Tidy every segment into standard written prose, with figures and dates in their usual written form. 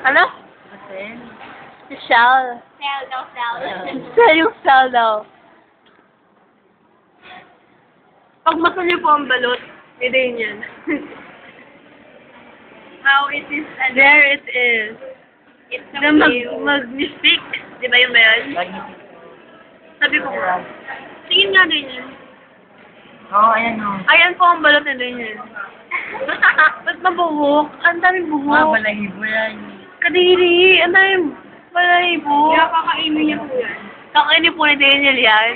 Ano? Asin? Shell. Sell daw, sell. Shell yung shell daw. Pag maso niyo po ang balot, idein yan. How it is, There it is. it's The magnific. Di ba yun ba yun? Sabi ko, tingin nga din yun. Oo, ayan o. Ayan po ang balot na din yun. Ba't mabuhok? Ang daming buhok. Balahibo yan. Kadiri, ang daming balahibo. Kaya kakainin niya po yan. Kakainin po ni Daniel yan.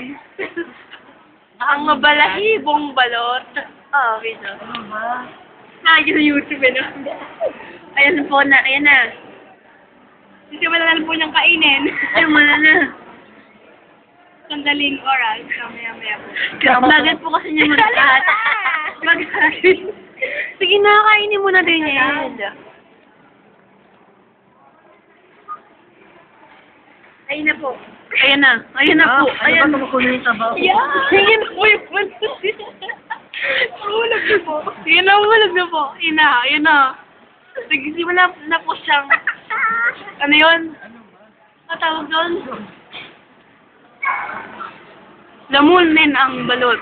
Ang mabalahibong balot. Ah, okay na. Ano ba? Nakagin sa YouTube eh, no? Ayan po na, ayan na. Kasi malalan po niyang kainin. Ayun mo na. Sandaling oras. Mamaya-maya po. Magat po kasi niya mag-ahat. Mag-ahat. Sige na, kainin mo na Daniel. Ayun na po. Ayan na. Ayan na po. Ayan. Ano ba kukunin yung sabaw? Sige na po yung Mahulog na po. Sige na, mahulog na po. Ayan na. Sige, simula na po siyang... Ano yun? Ang tawag doon? Lamunin ang balot.